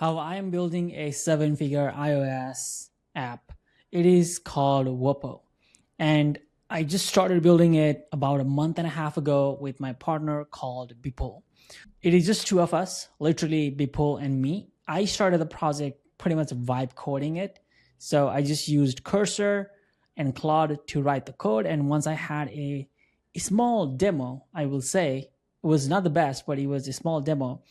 how I am building a 7-figure iOS app. It is called Wopo. And I just started building it about a month and a half ago with my partner called Bipul. It is just two of us, literally Bipul and me. I started the project pretty much vibe coding it. So I just used Cursor and Claude to write the code. And once I had a small demo, I will say, it was not the best, but it was a small demo.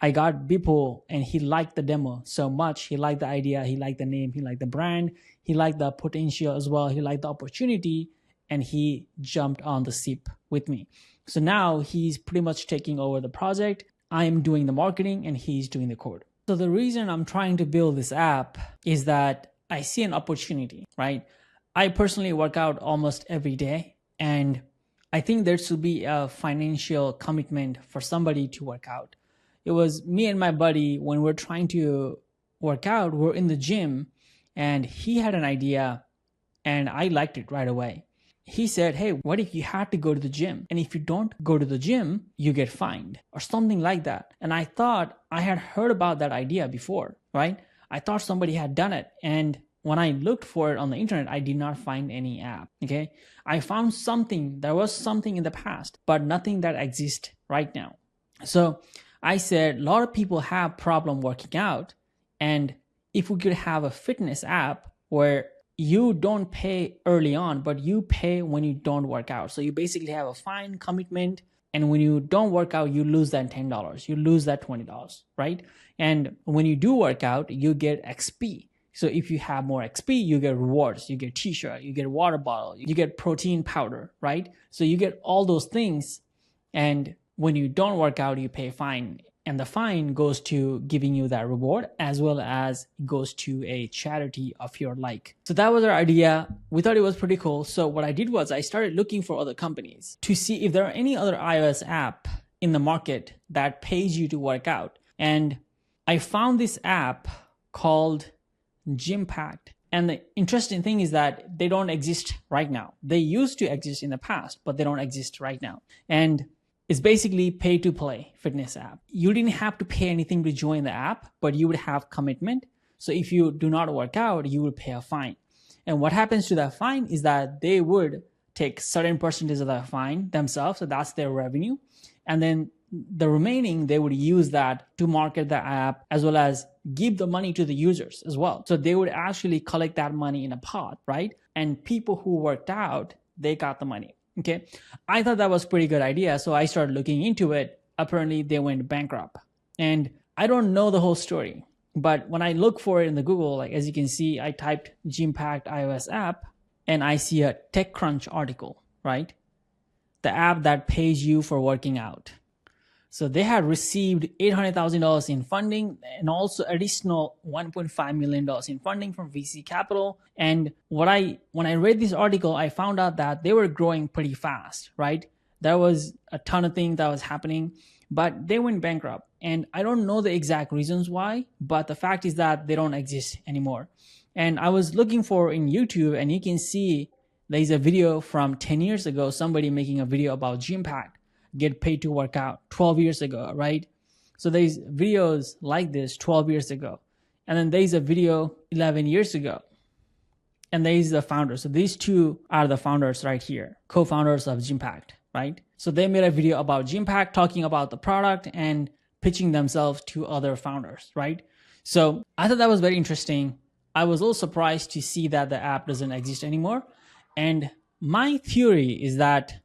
I got Bipul and he liked the demo so much. He liked the idea, he liked the name, he liked the brand, he liked the potential as well, he liked the opportunity, and he jumped on the ship with me. So now he's pretty much taking over the project. I am doing the marketing and he's doing the code. So the reason I'm trying to build this app is that I see an opportunity, right? I personally work out almost every day, and I think there should be a financial commitment for somebody to work out. It was me and my buddy, when we're trying to work out, we're in the gym and he had an idea and I liked it right away. He said, hey, what if you had to go to the gym? And if you don't go to the gym, you get fined or something like that. And I thought I had heard about that idea before, right? I thought somebody had done it. And when I looked for it on the internet, I did not find any app, okay? I found something, there was something in the past, but nothing that exists right now. So I said, a lot of people have problem working out. And if we could have a fitness app where you don't pay early on, but you pay when you don't work out. So you basically have a fine commitment. And when you don't work out, you lose that $10, you lose that $20, right? And when you do work out, you get XP. So if you have more XP, you get rewards, you get t-shirt, you get water bottle, you get protein powder, right? So you get all those things. And when you don't work out, you pay a fine. And the fine goes to giving you that reward, as well as it goes to a charity of your like. So that was our idea. We thought it was pretty cool. So what I did was I started looking for other companies to see if there are any other iOS app in the market that pays you to work out. And I found this app called Gympact. And the interesting thing is that they don't exist right now. They used to exist in the past, but they don't exist right now. And it's basically pay to play fitness app. You didn't have to pay anything to join the app, but you would have commitment. So if you do not work out, you will pay a fine. And what happens to that fine is that they would take certain percentage of that fine themselves. So that's their revenue. And then the remaining, they would use that to market the app, as well as give the money to the users as well. So they would actually collect that money in a pot, right? And people who worked out, they got the money. Okay, I thought that was a pretty good idea. So I started looking into it. Apparently they went bankrupt. And I don't know the whole story, but when I look for it in the Google, like as you can see, I typed Gympact iOS app and I see a TechCrunch article, right? The app that pays you for working out. So they had received $800,000 in funding and also additional $1.5 million in funding from VC capital. And when I read this article, I found out that they were growing pretty fast, right? There was a ton of things that was happening, but they went bankrupt. And I don't know the exact reasons why, but the fact is that they don't exist anymore. And I was looking for in YouTube, and you can see there's a video from 10 years ago, somebody making a video about Gympact. Get paid to work out 12 years ago, right? So there's videos like this 12 years ago. And then there's a video 11 years ago. And there's the founder. So these two are the founders right here, co-founders of Gympact, right? So they made a video about Gympact, talking about the product and pitching themselves to other founders, right? So I thought that was very interesting. I was a little surprised to see that the app doesn't exist anymore. And my theory is that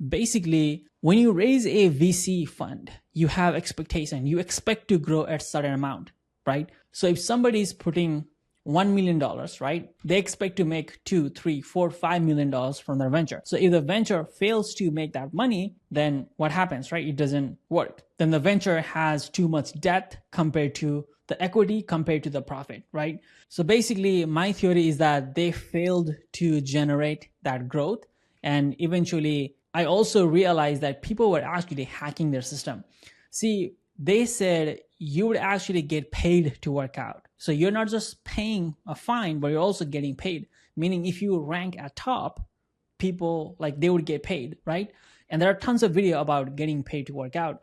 basically, when you raise a VC fund, you have expectation. You expect to grow at a certain amount, right? So if somebody is putting $1 million, right, they expect to make $2, $3, $4, $5 million from their venture. So if the venture fails to make that money, then what happens, right? It doesn't work. Then the venture has too much debt compared to the equity compared to the profit, right? So basically, my theory is that they failed to generate that growth, and eventually I also realized that people were actually hacking their system. See, they said you would actually get paid to work out. So you're not just paying a fine, but you're also getting paid. Meaning if you rank at top, people, like, they would get paid, right? And there are tons of video about getting paid to work out,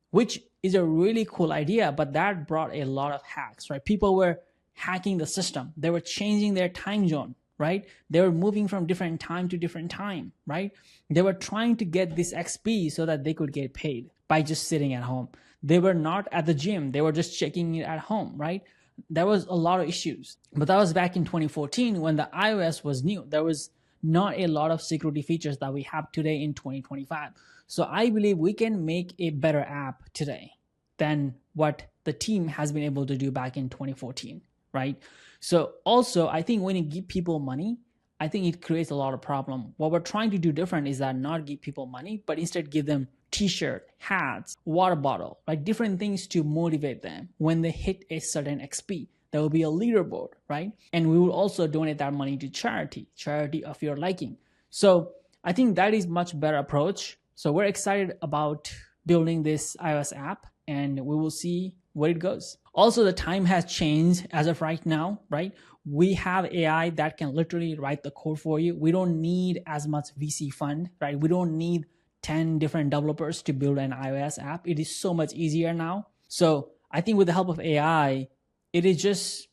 which is a really cool idea, but that brought a lot of hacks, right? People were hacking the system. They were changing their time zone, right? They were moving from different time to different time, right? They were trying to get this XP so that they could get paid by just sitting at home. They were not at the gym. They were just checking it at home, right? There was a lot of issues. But that was back in 2014 when the iOS was new. There was not a lot of security features that we have today in 2025. So I believe we can make a better app today than what the team has been able to do back in 2014, right? So also, I think when you give people money, I think it creates a lot of problem. What we're trying to do different is that not give people money, but instead give them t-shirt, hats, water bottle, like different things to motivate them when they hit a certain XP. There will be a leaderboard, right? And we will also donate that money to charity of your liking. So I think that is much better approach. So we're excited about building this iOS app, and we will see where it goes. Also, the time has changed as of right now, right? We have AI that can literally write the code for you. We don't need as much VC fund, right? We don't need 10 different developers to build an iOS app. It is so much easier now. So I think with the help of AI, it is just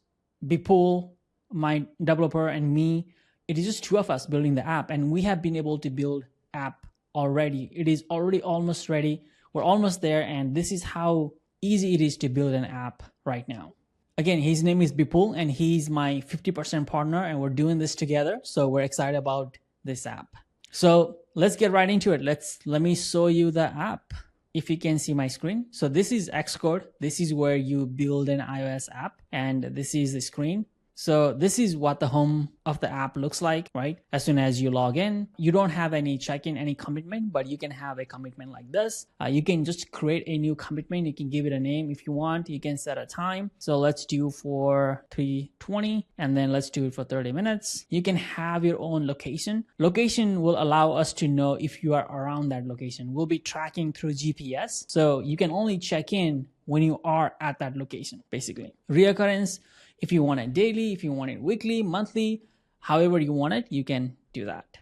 Bipul, my developer, and me. It is just two of us building the app, and we have been able to build app already. It is already almost ready. We're almost there, and this is how easy it is to build an app right now. Again, his name is Bipul, and he's my 50% partner, and we're doing this together. So we're excited about this app. So let's get right into it. Let me show you the app. If you can see my screen. So this is Xcode. This is where you build an iOS app, and this is the screen. So this is what the home of the app looks like, right? As soon as you log in, you don't have any check-in, any commitment, but you can have a commitment like this. You can just create a new commitment. You can give it a name if you want. You can set a time. So let's do for 3:20, and then let's do it for 30 minutes. You can have your own location. Location will allow us to know if you are around that location. We'll be tracking through GPS. So you can only check in when you are at that location, basically. Reoccurrence, if you want it daily, if you want it weekly, monthly, however you want it, you can do that.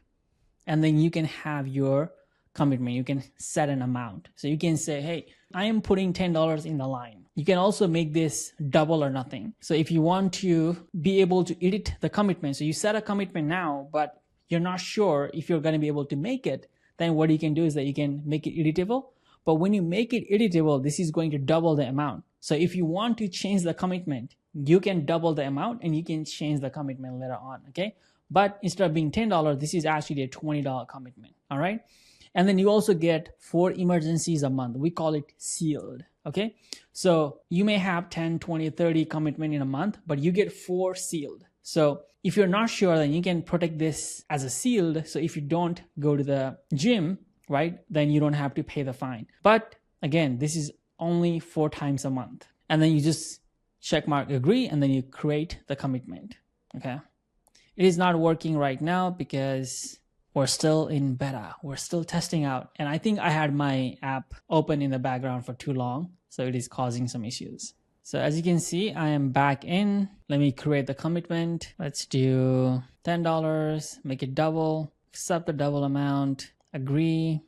And then you can have your commitment. You can set an amount. So you can say, hey, I am putting $10 in the line. You can also make this double or nothing. So if you want to be able to edit the commitment, so you set a commitment now, but you're not sure if you're going to be able to make it, then what you can do is that you can make it editable. But when you make it editable, this is going to double the amount. So if you want to change the commitment, you can double the amount and you can change the commitment later on, okay? But instead of being $10, this is actually a $20 commitment, all right? And then you also get 4 emergencies a month. We call it sealed, okay? So you may have 10, 20, 30 commitment in a month, but you get 4 sealed. So if you're not sure, then you can protect this as a sealed. So if you don't go to the gym, right, then you don't have to pay the fine. But again, this is only 4 times a month. And then you just check mark agree, and then you create the commitment, okay? It is not working right now because we're still in beta. We're still testing out. And I think I had my app open in the background for too long, so it is causing some issues. So as you can see, I am back in. Let me create the commitment. Let's do $10, make it double, accept the double amount, agree,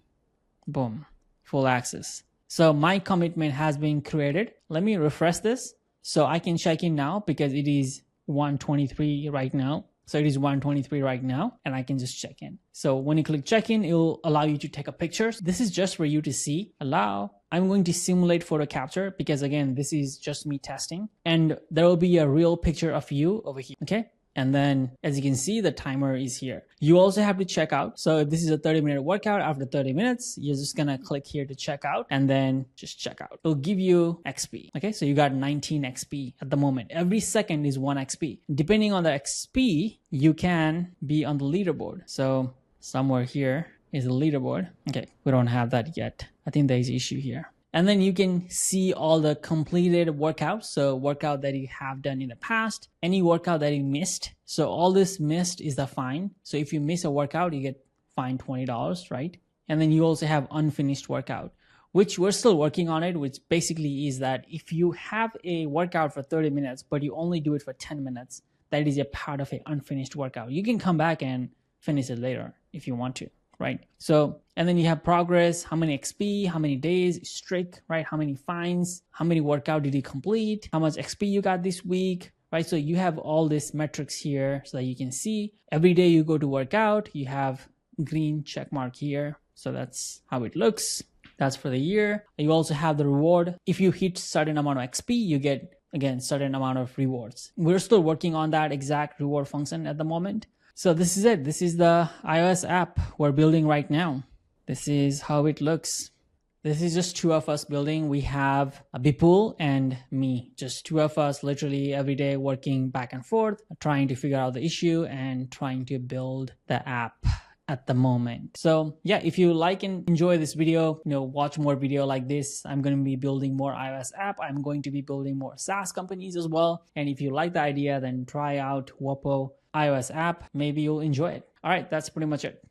boom, full access. So my commitment has been created. Let me refresh this. So I can check in now because it is 1:23 right now. So it is 1:23 right now, and I can just check in. So when you click check in, it will allow you to take a picture. This is just for you to see. Allow. I'm going to simulate photo capture because again, this is just me testing, and there will be a real picture of you over here, okay? And then as you can see, the timer is here. You also have to check out. So if this is a 30-minute workout, after 30 minutes, you're just gonna click here to check out and then just check out. It'll give you XP. Okay, so you got 19 XP at the moment. Every second is 1 XP. Depending on the XP, you can be on the leaderboard. So somewhere here is the leaderboard. Okay, we don't have that yet. I think there's an issue here. And then you can see all the completed workouts. So workout that you have done in the past, any workout that you missed. So all this missed is the fine. So if you miss a workout, you get fined $20, right? And then you also have unfinished workout, which we're still working on it, which basically is that if you have a workout for 30 minutes, but you only do it for 10 minutes, that is a part of an unfinished workout. You can come back and finish it later if you want to. right? So, and then you have progress, how many XP, how many days, streak, right? How many fines, how many workout did you complete, how much XP you got this week, right? So you have all these metrics here so that you can see every day you go to work out, you have green check mark here. So that's how it looks. That's for the year. You also have the reward. If you hit certain amount of XP, you get, again, certain amount of rewards. We're still working on that exact reward function at the moment. So this is it. This is the iOS app we're building right now. This is how it looks. This is just two of us building. We have a Bipul and me, just two of us literally every day working back and forth, trying to figure out the issue and trying to build the app at the moment. So yeah, if you like and enjoy this video, watch more video like this. I'm going to be building more iOS app. I'm going to be building more SaaS companies as well. And if you like the idea, then try out Wopo iOS app. Maybe you'll enjoy it. All right, that's pretty much it.